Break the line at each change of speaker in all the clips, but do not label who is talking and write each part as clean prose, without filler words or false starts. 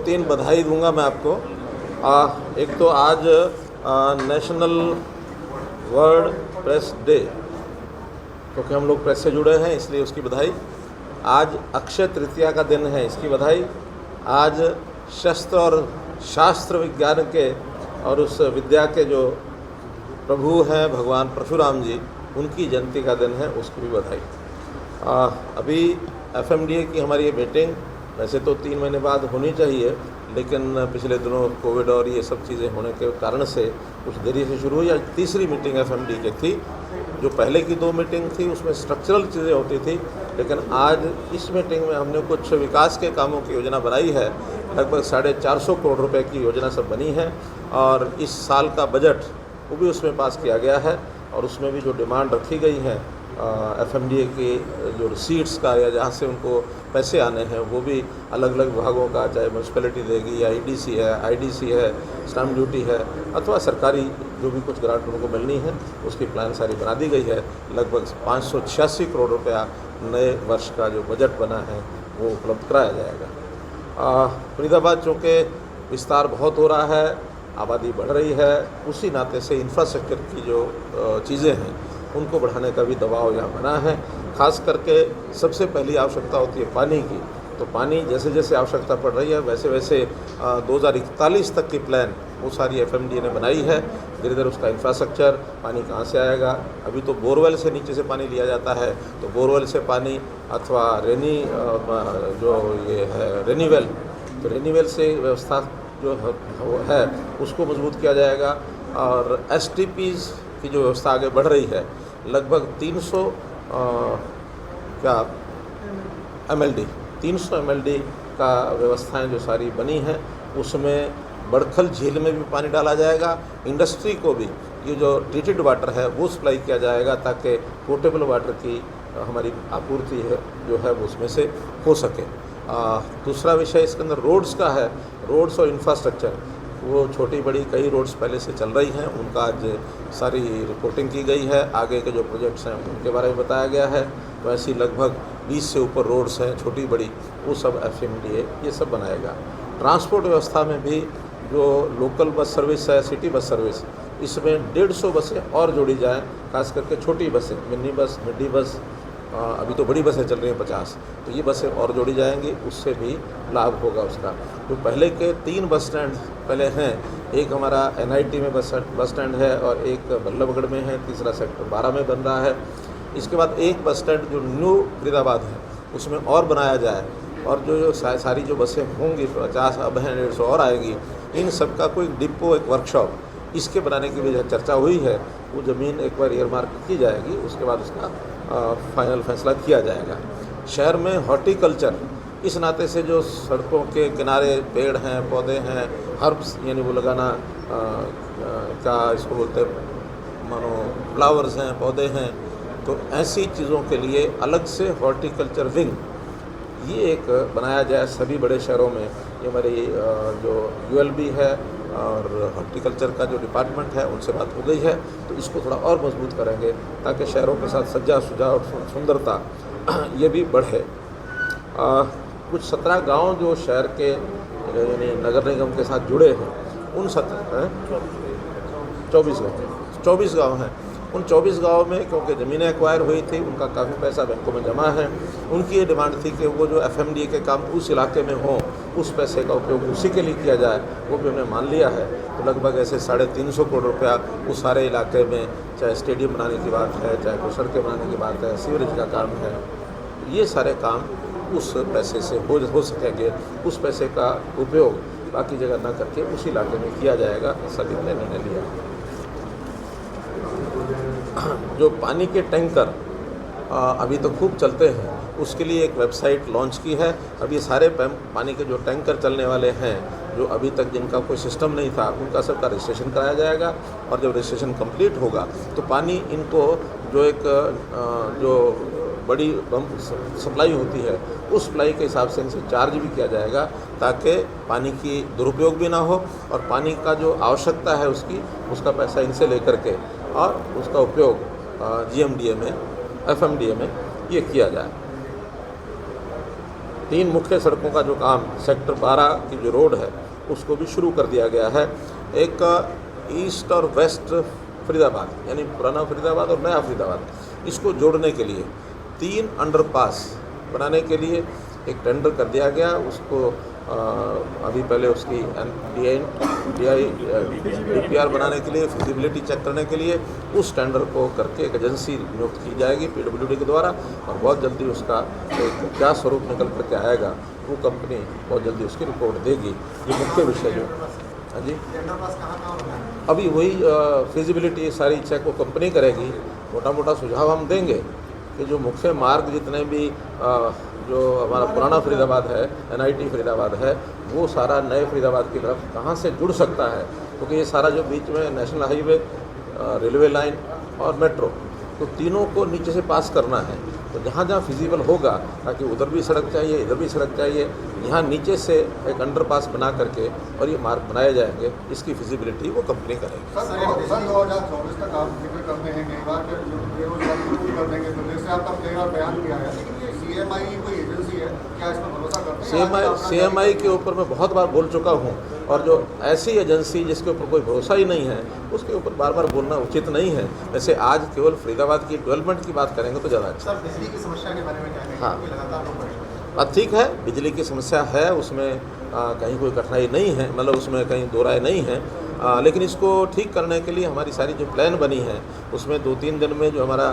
तीन बधाई दूंगा मैं आपको। एक तो आज नेशनल वर्ल्ड प्रेस डे, क्योंकि हम लोग प्रेस से जुड़े हैं इसलिए उसकी बधाई। आज अक्षय तृतीया का दिन है, इसकी बधाई। आज शस्त्र और शास्त्र विज्ञान के और उस विद्या के जो प्रभु हैं भगवान परशुराम जी, उनकी जयंती का दिन है, उसकी भी बधाई। अभी FMDA की हमारी ये मीटिंग वैसे तो 3 महीने बाद होनी चाहिए, लेकिन पिछले दिनों कोविड और ये सब चीज़ें होने के कारण से कुछ देरी से शुरू हुई। आज तीसरी मीटिंग FMDA की थी। जो पहले की 2 मीटिंग थी उसमें स्ट्रक्चरल चीज़ें होती थी, लेकिन आज इस मीटिंग में हमने कुछ विकास के कामों की योजना बनाई है। लगभग 450 करोड़ रुपए की योजना सब बनी है और इस साल का बजट वो भी उसमें पास किया गया है। और उसमें भी जो डिमांड रखी गई है FMDA की जो रिसीट्स का या जहाँ से उनको पैसे आने हैं, वो भी अलग अलग विभागों का, चाहे म्यूनसिपैलिटी देगी या EDC है, IDC है, स्टैम्प ड्यूटी है, अथवा सरकारी जो भी कुछ ग्रांट उनको मिलनी है, उसकी प्लान सारी बना दी गई है। लगभग 586 करोड़ रुपया नए वर्ष का जो बजट बना है वो उपलब्ध कराया जाएगा। फरीदाबाद चूँकि विस्तार बहुत हो रहा है, आबादी बढ़ रही है, उसी नाते से इंफ्रास्ट्रक्चर की जो चीज़ें हैं उनको बढ़ाने का भी दबाव यहाँ बना है। खास करके सबसे पहली आवश्यकता होती है पानी की। तो पानी जैसे जैसे आवश्यकता पड़ रही है वैसे वैसे 2041 तक की प्लान वो सारी FMDA ने बनाई है। धीरे धीरे उसका इंफ्रास्ट्रक्चर, पानी कहाँ से आएगा। अभी तो बोरवेल से नीचे से पानी लिया जाता है, तो बोरवेल से पानी अथवा जो ये है रेनीवेल, तो रेनीवेल से व्यवस्था जो है उसको मजबूत किया जाएगा। और STPs की जो व्यवस्था आगे बढ़ रही है, लगभग 300 MLD का व्यवस्थाएं जो सारी बनी हैं, उसमें बड़खल झील में भी पानी डाला जाएगा। इंडस्ट्री को भी ये जो ट्रीटेड वाटर है वो सप्लाई किया जाएगा, ताकि पोर्टेबल वाटर की हमारी आपूर्ति है जो है वो उसमें से हो सके। दूसरा विषय इसके अंदर रोड्स का है। रोड्स और इंफ्रास्ट्रक्चर, वो छोटी बड़ी कई रोड्स पहले से चल रही हैं, उनका आज सारी रिपोर्टिंग की गई है। आगे के जो प्रोजेक्ट्स हैं उनके बारे में बताया गया है। तो ऐसी लगभग 20 से ऊपर रोड्स हैं छोटी बड़ी, वो सब FMDA ये सब बनाएगा। ट्रांसपोर्ट व्यवस्था में भी जो लोकल बस सर्विस है, सिटी बस सर्विस, इसमें 150 बसें और जोड़ी जाएँ। खास करके छोटी बसें, मिनी बस, मिडी बस, अभी तो बड़ी बसें चल रही हैं 50, तो ये बसें और जोड़ी जाएंगी, उससे भी लाभ होगा उसका। तो पहले के 3 बस स्टैंड पहले हैं, एक हमारा NIT में बस स्टैंड है और एक बल्लभगढ़ में है, तीसरा सेक्टर 12 में बन रहा है। इसके बाद एक बस स्टैंड जो न्यू फरीदाबाद है उसमें और बनाया जाए, और जो सारी जो बसें होंगी 50 अब हैं, 150 और आएगी, इन सब का कोई डिपो, एक वर्कशॉप इसके बनाने की भी चर्चा हुई है। वो ज़मीन एक बार ईयरमार्क की जाएगी, उसके बाद उसका फाइनल फैसला किया जाएगा। शहर में हॉर्टिकल्चर, इस नाते से जो सड़कों के किनारे पेड़ हैं, पौधे हैं, हर्ब्स यानी वो लगाना क्या इसको बोलते हैं, मानो फ्लावर्स हैं, पौधे हैं, तो ऐसी चीज़ों के लिए अलग से हॉर्टिकल्चर विंग ये एक बनाया जाए सभी बड़े शहरों में। ये हमारी जो ULB है और हॉर्टिकल्चर का जो डिपार्टमेंट है उनसे बात हो गई है, तो इसको थोड़ा और मजबूत करेंगे ताकि शहरों के साथ सज्जा सुजावट सुंदरता ये भी बढ़े। कुछ 17 गांव जो शहर के यानी नगर निगम के साथ जुड़े हैं, उन 24 गांव हैं। उन 24 गाँव में क्योंकि ज़मीनें एक्वायर हुई थी, उनका काफ़ी पैसा बैंकों में जमा है। उनकी ये डिमांड थी कि वो जो FMDA के काम उस इलाके में हों, उस पैसे का उपयोग उसी के लिए किया जाए, वो भी हमने मान लिया है। तो लगभग ऐसे 350 करोड़ रुपया उस सारे इलाके में, चाहे स्टेडियम बनाने की बात है, चाहे कोई सड़कें बनाने की बात है, सीवरेज का काम है, ये सारे काम उस पैसे से हो सकेंगे। उस पैसे का उपयोग बाकी जगह ना करके उसी इलाके में किया जाएगा, ऐसा भी निर्णय लिया। जो पानी के टैंकर अभी तो खूब चलते हैं, उसके लिए एक वेबसाइट लॉन्च की है। अब ये सारे पानी के जो टैंकर चलने वाले हैं, जो अभी तक जिनका कोई सिस्टम नहीं था, उनका सबका रजिस्ट्रेशन कराया जाएगा। और जब रजिस्ट्रेशन कंप्लीट होगा तो पानी इनको जो एक जो बड़ी सप्लाई होती है, उस सप्लाई के हिसाब से इनसे चार्ज भी किया जाएगा, ताकि पानी की दुरुपयोग भी ना हो और पानी का जो आवश्यकता है उसका पैसा इनसे लेकर के और उसका उपयोग GMDA में, FMDA में ये किया जाए। 3 मुख्य सड़कों का जो काम सेक्टर 12 की जो रोड है उसको भी शुरू कर दिया गया है। एक ईस्ट और वेस्ट फरीदाबाद यानी पुराना फरीदाबाद और नया फरीदाबाद इसको जोड़ने के लिए 3 अंडरपास बनाने के लिए एक टेंडर कर दिया गया। उसको अभी पहले उसकी DPR बनाने के लिए, फिजिबिलिटी चेक करने के लिए उस टेंडर को करके एक एजेंसी नियुक्त की जाएगी PWD के द्वारा, और बहुत जल्दी उसका एक क्या स्वरूप निकल करके आएगा वो कंपनी बहुत जल्दी उसकी रिपोर्ट देगी। ये मुख्य विषय जो हाँ जी, अभी वही फिजिबिलिटी सारी चेक वो कंपनी करेगी। मोटा मोटा सुझाव हम देंगे कि जो मुख्य मार्ग जितने भी जो हमारा पुराना फरीदाबाद है, NIT फरीदाबाद है, वो सारा नए फरीदाबाद की तरफ कहाँ से जुड़ सकता है, क्योंकि ये सारा जो बीच में नेशनल हाईवे, रेलवे लाइन और मेट्रो, तो तीनों को नीचे से पास करना है। तो जहाँ जहाँ फिजिबल होगा, ताकि उधर भी सड़क चाहिए, इधर भी सड़क चाहिए, यहाँ नीचे से एक अंडरपास बना करके और ये मार्ग बनाए जाएंगे, इसकी फिजिबिलिटी वो कंपनी करेगी।
सर 2024 तक आप जिक्र करते हैं कई बार बेरोजगारी दूर कर देंगे, तो जैसे आपका कई बार बयान किया है, लेकिन ये CMI कोई एजेंसी है, क्या इस पर भरोसा करते हैं?
CMI के ऊपर मैं बहुत बार बोल चुका हूँ, और जो ऐसी एजेंसी जिसके ऊपर कोई भरोसा ही नहीं है उसके ऊपर बार बार बोलना उचित नहीं है। वैसे आज केवल फरीदाबाद की डेवलपमेंट की बात करेंगे तो ज़्यादा अच्छा।
सर बिजली की समस्या के बारे में क्या कहेंगे?
हाँ,
लगातार लोग परेशान।
बात ठीक है, बिजली की समस्या है, उसमें कहीं कोई कठिनाई नहीं है, मतलब उसमें कहीं दो राय नहीं है। लेकिन इसको ठीक करने के लिए हमारी सारी जो प्लान बनी है उसमें 2-3 दिन में जो हमारा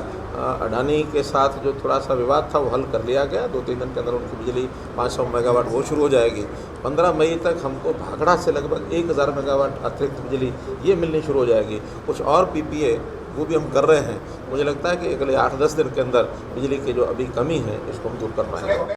अडानी के साथ जो थोड़ा सा विवाद था वो हल कर लिया गया। 2-3 दिन के अंदर उनकी बिजली 500 मेगावाट वो शुरू हो जाएगी। 15 मई तक हमको भाखड़ा से लगभग 1000 मेगावाट अतिरिक्त बिजली ये मिलनी शुरू हो जाएगी। कुछ और PPA वो भी हम कर रहे हैं। मुझे लगता है कि अगले 8-10 दिन के अंदर बिजली की जो अभी कमी है इसको हम दूर कर पाएंगे।